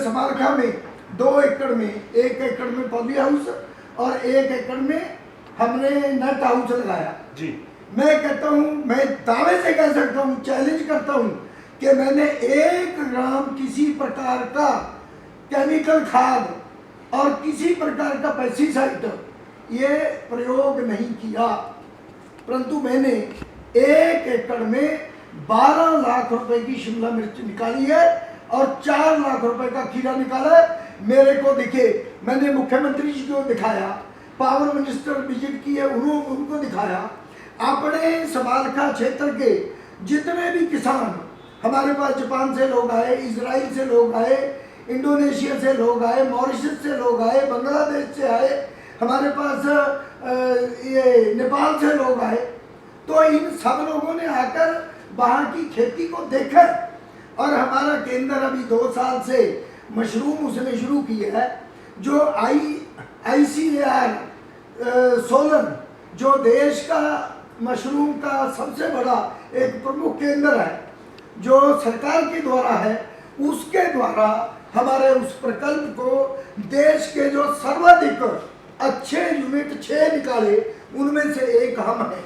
समालखा में 2 एकड़ में, 1 एकड़ में पॉली हाउस और 1 एकड़ में हमने नेट हाउस लगाया जी। मैं कहता हूँ, मैं दावे से कह सकता हूँ, चैलेंज करता हूँ कि मैंने 1 ग्राम किसी प्रकार का केमिकल खाद और किसी प्रकार का पेस्टिसाइड ये प्रयोग नहीं किया, परंतु मैंने 1 एकड़ में 12 लाख रुपए की शिमला मिर्च निकाली है और 4 लाख रुपए का खीरा निकाला है। मेरे को दिखे, मैंने मुख्यमंत्री जी को दिखाया, पावर मिनिस्टर विजिट किए, उनको दिखाया। अपने समालखा क्षेत्र के जितने भी किसान, हमारे पास जापान से लोग आए, इजराइल से लोग आए, इंडोनेशिया से लोग आए, मॉरिशस से लोग आए, बांग्लादेश से आए, हमारे पास ये नेपाल से लोग आए, तो इन सब लोगों ने आकर वहाँ की खेती को देखा। और हमारा केंद्र अभी 2 साल से मशरूम उसने शुरू किया है, जो ICAR सोलन, जो देश का मशरूम का सबसे बड़ा एक प्रमुख केंद्र है, जो सरकार के द्वारा है, उसके द्वारा हमारे उस प्रकल्प को देश के जो सर्वाधिक अच्छे यूनिट 6 निकाले, उनमें से एक हम हैं।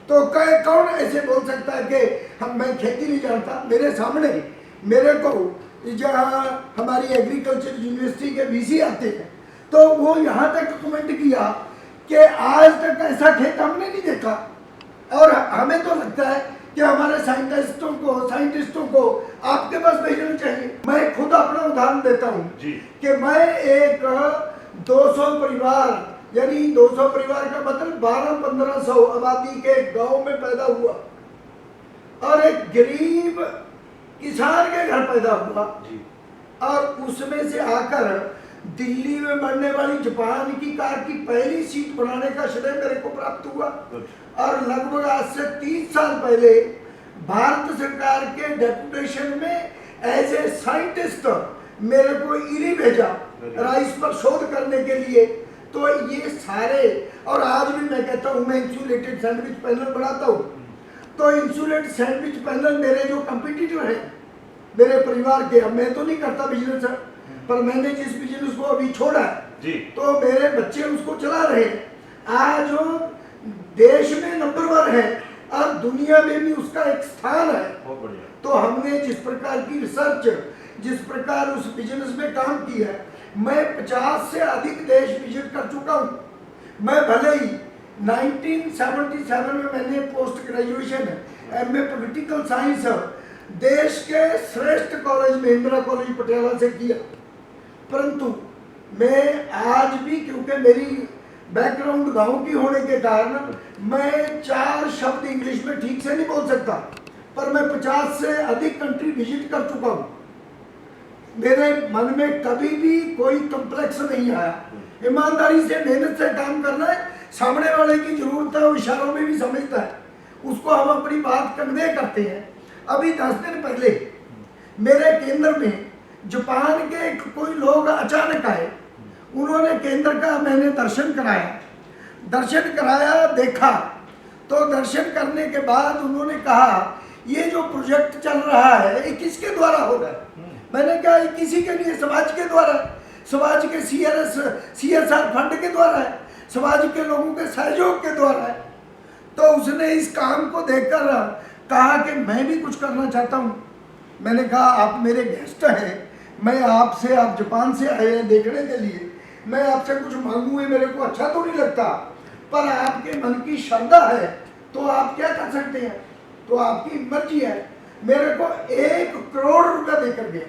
तो कौन ऐसे बोल सकता है कि मैं खेती नहीं जानता? मेरे सामने मेरे को जहाँ हमारी एग्रीकल्चर यूनिवर्सिटी के VC आते हैं, तो वो यहाँ तक कमेंट किया कि आज तक ऐसा खेत हमने नहीं देखा। और हमें तो लगता है कि हमारे साइंटिस्टों को आपके पास भेजना चाहिए। मैं खुद अपना उदाहरण देता हूँ कि मैं एक 200 परिवार, यानी 200 परिवार का मतलब 1200-1500 आबादी के गांव में पैदा हुआ और एक गरीब किसान के घर पैदा हुआ, और उसमें से आकर दिल्ली में बनने वाली जापान की कार की पहली सीट बनाने का श्रेय मेरे को प्राप्त हुआ। और लगभग आज से 30 साल पहले भारत सरकार के डेपुटेशन में एज ए साइंटिस्ट मेरे को इरी भेजा राइस पर शोध करने के लिए। तो ये सारे, और आज भी मैं कहता हूँ मैं इंसुलेटेड सैंडविच पैनल बनाता हूँ, तो इंसुलेटेड सैंडविच पैनल मेरे जो कंपटीटर हैं मेरे परिवार के, अब मैं तो नहीं करता बिजनेस, पर मैंने जिस बिजनेस को अभी छोड़ा जी, तो मेरे बच्चे उसको चला रहे हैं। आज देश में नंबर 1 है और दुनिया में भी उसका एक स्थान है। तो हमने जिस प्रकार की रिसर्च, जिस प्रकार उस बिजनेस में काम किया है, मैं 50 से अधिक देश विजिट कर चुका हूँ। मैं भले ही 1977 में मैंने post graduation MA political science देश के श्रेष्ठ कॉलेज में इंदिरा कॉलेज पटियाला से किया, परंतु मैं आज भी, क्योंकि मेरी बैकग्राउंड गांव की होने के कारण मैं 4 शब्द इंग्लिश में ठीक से नहीं बोल सकता, पर मैं 50 से अधिक कंट्री विजिट कर चुका हूँ। मेरे मन में कभी भी कोई कम्प्लेक्स नहीं आया। ईमानदारी से, मेहनत से काम करना है, सामने वाले की जरूरत है, वो इशारों में भी समझता है, उसको हम अपनी बात कन्वे करते हैं। अभी 10 दिन पहले मेरे केंद्र में जापान के कोई लोग अचानक आए, उन्होंने केंद्र का मैंने दर्शन कराया, देखा। तो दर्शन करने के बाद उन्होंने कहा ये जो प्रोजेक्ट चल रहा है ये किसके द्वारा हो रहा है? मैंने कहा किसी के नहीं, समाज के द्वारा, समाज के CSR फंड के द्वारा है, समाज के लोगों के सहयोग के द्वारा है। तो उसने इस काम को देखकर कहा कि मैं भी कुछ करना चाहता हूँ। मैंने कहा आप मेरे गेस्ट हैं, मैं आपसे, आप जापान से आए हैं देखने के लिए, मैं आपसे कुछ मांगूँ मेरे को अच्छा तो नहीं लगता, पर आपके मन की श्रद्धा है तो आप क्या कर सकते हैं, तो आपकी मर्जी है। मेरे को 1 करोड़ रुपया देकर गया।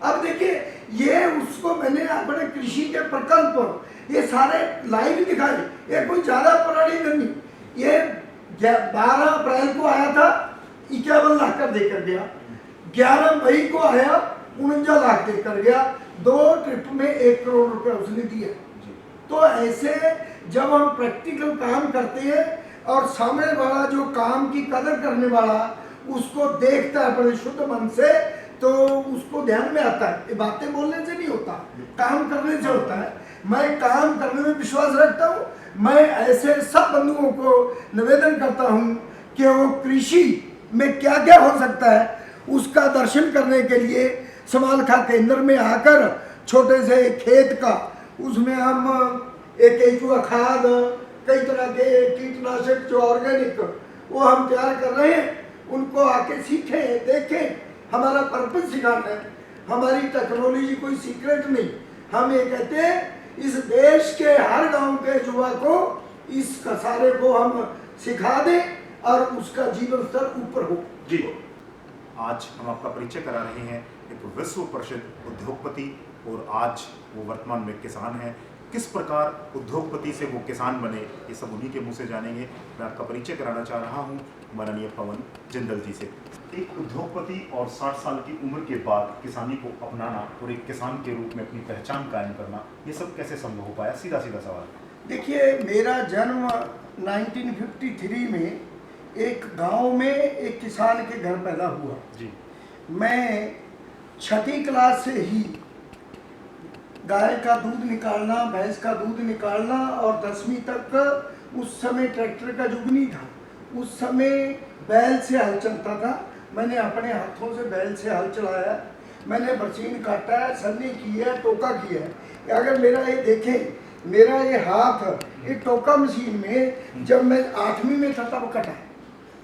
अब देखिए, ये उसको मैंने अपने कृषि के प्रकल्प ये सारे लाइव दिखाए, ये कोई ज्यादा पुरानी नहीं, ये 12 अप्रैल को आया था, 51 लाख का देकर गया, 11 मई को आया, 49 लाख देकर गया, 2 ट्रिप में 1 करोड़ रुपया उसने दिया। तो ऐसे जब हम प्रैक्टिकल काम करते हैं और सामने वाला जो काम की कदर करने वाला उसको देखता है बड़े शुद्ध मन से, तो उसको ध्यान में आता है। ये बातें बोलने से नहीं होता, काम करने से होता है। मैं काम करने में विश्वास रखता हूँ। मैं ऐसे सब बंधुओं को निवेदन करता हूँ कि वो कृषि में क्या क्या हो सकता है उसका दर्शन करने के लिए समालखा केंद्र में आकर छोटे से खेत का, उसमें हम एक केंचुआ खाद, कई तरह के कीटनाशक जो ऑर्गेनिक वो हम तैयार कर रहे हैं, उनको आके सीखें, देखें। हमारा पर्पस सिखाना है, हमारी टेक्नोलॉजी कोई सीक्रेट नहीं। हम ये कहते हैं इस देश के हर गांव के युवा को इस कसारे को हम सिखा दें और उसका जीवन स्तर ऊपर हो। जी, आज हम आपका परिचय करा रहे हैं एक विश्व प्रसिद्ध उद्योगपति, और आज वो वर्तमान में किसान हैं। किस प्रकार उद्योगपति से वो किसान बने, ये सब उन्हीं के मुंह से जानेंगे। मैं आपका परिचय कराना चाह रहा हूँ माननीय पवन जिंदल जी से। एक उद्योगपति और 60 साल की उम्र के बाद किसानी को अपनाना और एक किसान के रूप में अपनी पहचान कायम करना, ये सब कैसे संभव हो पाया? सीधा सीधा सवाल। देखिए, मेरा जन्म 1953 में एक गांव में एक किसान के घर पैदा हुआ जी। मैं 6ठी क्लास से ही गाय का दूध निकालना, भैंस का दूध निकालना, और 10वीं तक, उस समय ट्रैक्टर का युग नहीं था, उस समय बैल से हल चलता था। मैंने अपने हाथों से बैल से हल चलाया, मैंने बरसीन काटा है, सन्नी की है, टोका किया है। अगर मेरा ये देखें, मेरा ये हाथ, ये टोका मशीन में जब मैं 8वीं में था तब कटा।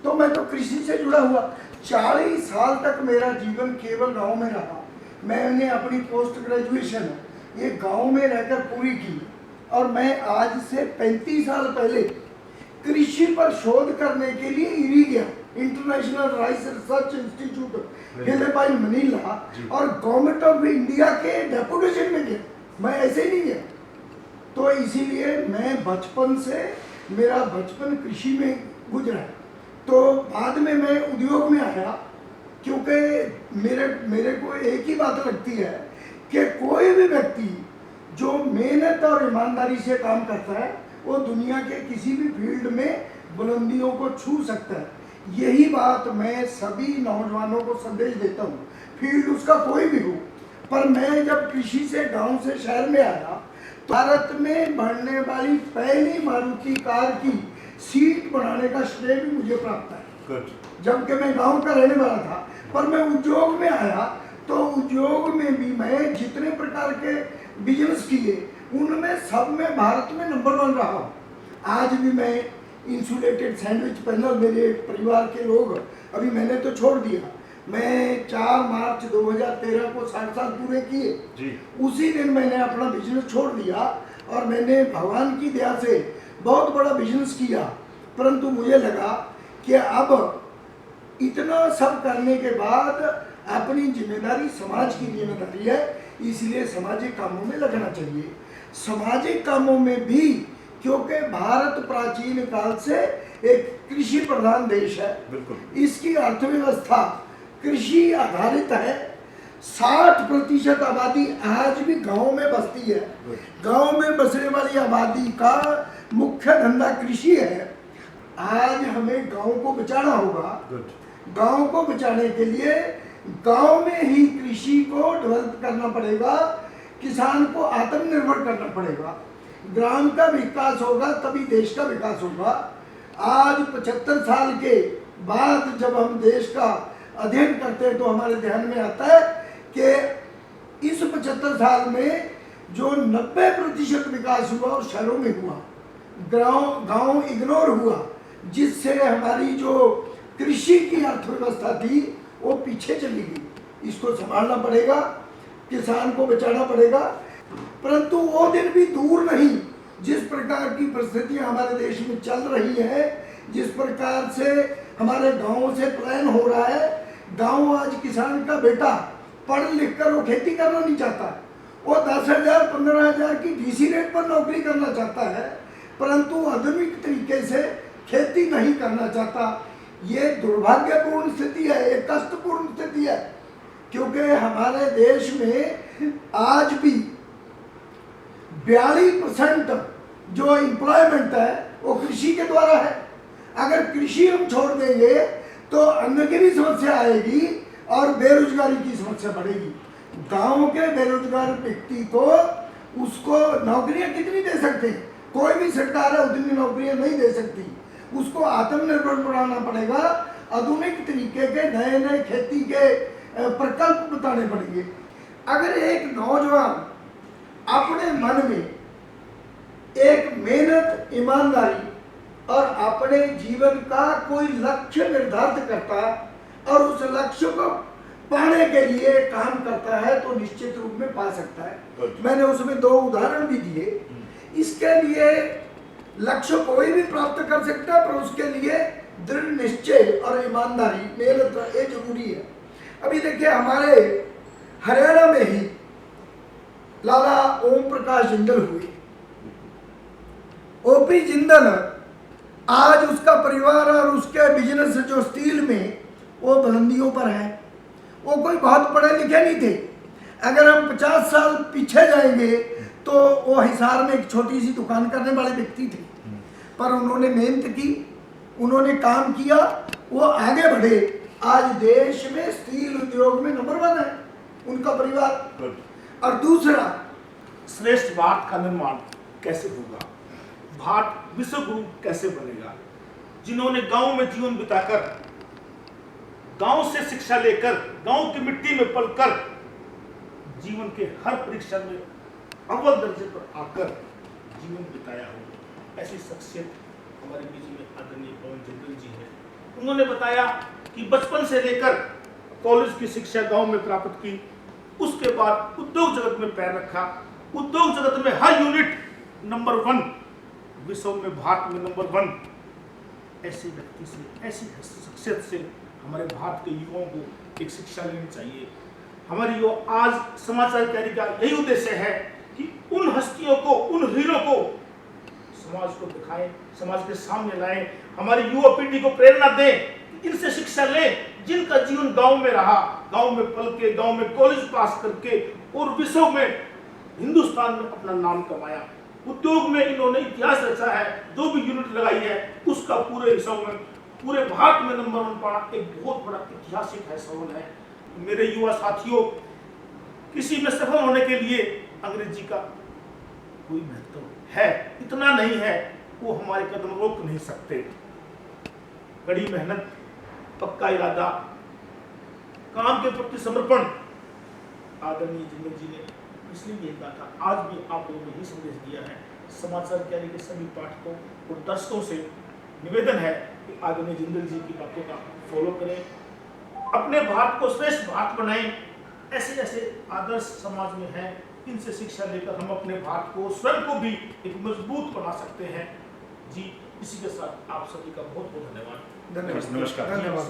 तो मैं तो कृषि से जुड़ा हुआ 40 साल तक मेरा जीवन केवल गांव में रहा। मैंने अपनी पोस्ट ग्रेजुएशन ये गांव में रहकर पूरी की, और मैं आज से 35 साल पहले कृषि पर शोध करने के लिए इरी गया, इंटरनेशनल राइस रिसर्च इंस्टीट्यूट हिलेबाइन मनीला, और गवर्नमेंट ऑफ इंडिया के डेपुटेशन में गया। मैं ऐसे ही नहीं गया। तो इसीलिए मैं बचपन से, मेरा बचपन कृषि में गुजरा। तो बाद में मैं उद्योग में आया, क्योंकि मेरे को एक ही बात लगती है कि कोई भी व्यक्ति जो मेहनत और ईमानदारी से काम करता है वो दुनिया के किसी भी फील्ड में बुलंदियों को छू सकता है। यही बात मैं सभी नौजवानों को संदेश देता हूँ, फील्ड उसका कोई भी हो। पर मैं जब कृषि से गांव से शहर में आया, तो भारत में बढ़ने वाली पहली मारुति कार की सीट बनाने का श्रेय भी मुझे प्राप्त है, जबकि मैं गांव का रहने वाला था। पर मैं उद्योग में आया, तो उद्योग में भी मैं जितने प्रकार के बिजनेस किए, उनमें सब में भारत में नंबर 1 रहा हूँ। आज भी मैं इंसुलेटेड सैंडविच पैनल, मेरे परिवार के लोग, अभी मैंने तो छोड़ दिया, मैं 4 मार्च 2013 को 60 साल पूरे किए। उसी दिन मैंने अपना बिजनेस छोड़ दिया, और मैंने भगवान की दया से बहुत बड़ा बिजनेस किया। परंतु मुझे लगा कि अब इतना सब करने के बाद अपनी जिम्मेदारी समाज की जिम्मेदारी है, इसलिए सामाजिक कामों में लगना चाहिए। सामाजिक कामों में भी, क्योंकि भारत प्राचीन काल से एक कृषि प्रधान देश है, इसकी अर्थव्यवस्था कृषि आधारित है। 60% आबादी आज भी गांव में बसती है। गांव में बसने वाली आबादी का मुख्य धंधा कृषि है। आज हमें गांव को बचाना होगा। गांव को बचाने के लिए गांव में ही कृषि को डेवलप करना पड़ेगा, किसान को आत्मनिर्भर करना पड़ेगा। ग्राम का विकास होगा तभी देश का विकास होगा। आज 75 साल के बाद जब हम देश का अध्ययन करते हैं, तो हमारे ध्यान में आता है कि इस 75 साल में जो 90% विकास हुआ और शहरों में हुआ, गांव इग्नोर हुआ, जिससे हमारी जो कृषि की अर्थव्यवस्था थी वो पीछे चली गई। इसको संभालना पड़ेगा, किसान को बचाना पड़ेगा। परंतु वो दिन भी दूर नहीं, जिस प्रकार की परिस्थितियां हमारे देश में चल रही है, जिस प्रकार से हमारे गांवों से पलायन हो रहा है। गांव आज किसान का बेटा पढ़ लिख कर वो खेती करना नहीं चाहता, वो 10,000 15,000 की डीसी रेट पर नौकरी करना चाहता है, परंतु आधुनिक तरीके से खेती नहीं करना चाहता। ये दुर्भाग्यपूर्ण स्थिति है, ये कष्टपूर्ण स्थिति है, क्योंकि हमारे देश में आज भी 42% जो एम्प्लॉयमेंट है वो कृषि के द्वारा है। अगर कृषि हम छोड़ देंगे तो अन्न की भी समस्या आएगी और बेरोजगारी की समस्या बढ़ेगी। गांव के बेरोजगार व्यक्ति को उसको नौकरियां कितनी दे सकते हैं? कोई भी सरकार है उतनी नौकरियां नहीं दे सकती। उसको आत्मनिर्भर बनाना पड़ेगा। आधुनिक तरीके के नए नए खेती के प्रकल्प बताने पड़ेंगे। अगर एक नौजवान अपने मन में एक मेहनत, ईमानदारी और अपने जीवन का कोई लक्ष्य निर्धारित करता और उस लक्ष्य को पाने के लिए काम करता है तो निश्चित रूप में पा सकता है। मैंने उसमें 2 उदाहरण भी दिए। इसके लिए लक्ष्य कोई भी प्राप्त कर सकता है, पर उसके लिए दृढ़ निश्चय और ईमानदारी, मेहनत, ये जरूरी है। अभी देखिए हमारे हरियाणा में ही लाला ओम प्रकाश जिंदल हुए। ओपी जिंदल आज उसका परिवार और उसके बिजनेस जो स्टील में, वो बुलंदियों पर है। वो कोई बहुत पढ़े लिखे नहीं थे। अगर हम 50 साल पीछे जाएंगे तो वो हिसार में एक छोटी सी दुकान करने वाले व्यक्ति थे, पर उन्होंने मेहनत की, उन्होंने काम किया, वो आगे बढ़े। आज देश में स्टील उद्योग में नंबर 1 है उनका परिवार। और दूसरा, श्रेष्ठ भारत का निर्माण कैसे होगा, भारत विश्व गुरु कैसे बनेगा? जिन्होंने गांव में जीवन बिताकर, गांव से शिक्षा लेकर, गांव की मिट्टी में पलकर, जीवन के हर परीक्षा में अव्वल दर्जे पर आकर जीवन बिताया हो, ऐसी शख्सियत हमारे बीच में आदरणीय पवन जिंदल जी है। उन्होंने बताया कि बचपन से लेकर कॉलेज की शिक्षा गांव में प्राप्त की, उसके बाद उद्योग जगत में पैर रखा। उद्योग जगत में हर यूनिट नंबर 1, विश्व में भारत में नंबर 1। ऐसे व्यक्ति से, ऐसी शख्सियत से हमारे भारत के युवाओं को एक शिक्षा लेनी चाहिए। हमारी युवा आज समाचार कैरी का यही उद्देश्य है कि उन हस्तियों को, उन हीरो को समाज को दिखाएं, समाज के सामने लाएं, हमारी युवा पीढ़ी को प्रेरणा दें, इनसे शिक्षा लें जिनका जीवन गांव में रहा, गांव में पल के, गांव में कॉलेज पास करके और विश्व में, हिंदुस्तान में अपना नाम कमाया। उद्योग में इन्होंने इतिहास रचा है, जो भी यूनिट लगाई है उसका पूरे विश्व में, पूरे भारत में नंबर 1 पाना एक बहुत बड़ा ऐतिहासिक फैसला है। मेरे युवा साथियों, किसी में सफल होने के लिए अंग्रेजी का कोई महत्व है, इतना नहीं है, वो हमारे कदम रोक नहीं सकते। कड़ी मेहनत, पक्का इरादा, काम के प्रति समर्पण, आदरणीय जिंदल जी ने इसलिए ये कहा था, आज भी आप लोगों ने ही संदेश दिया है। समाचार कैरी के सभी पाठकों और दर्शकों से निवेदन है कि आदरणीय जिंदल जी की बातों का फॉलो करें, अपने भारत को श्रेष्ठ भारत बनाएं। ऐसे ऐसे आदर्श समाज में हैं, इनसे शिक्षा लेकर हम अपने भारत को, स्वयं को भी एक मजबूत बना सकते हैं। जी, इसी के साथ आप सभी का बहुत बहुत धन्यवाद। नमस्कार। धन्यवाद।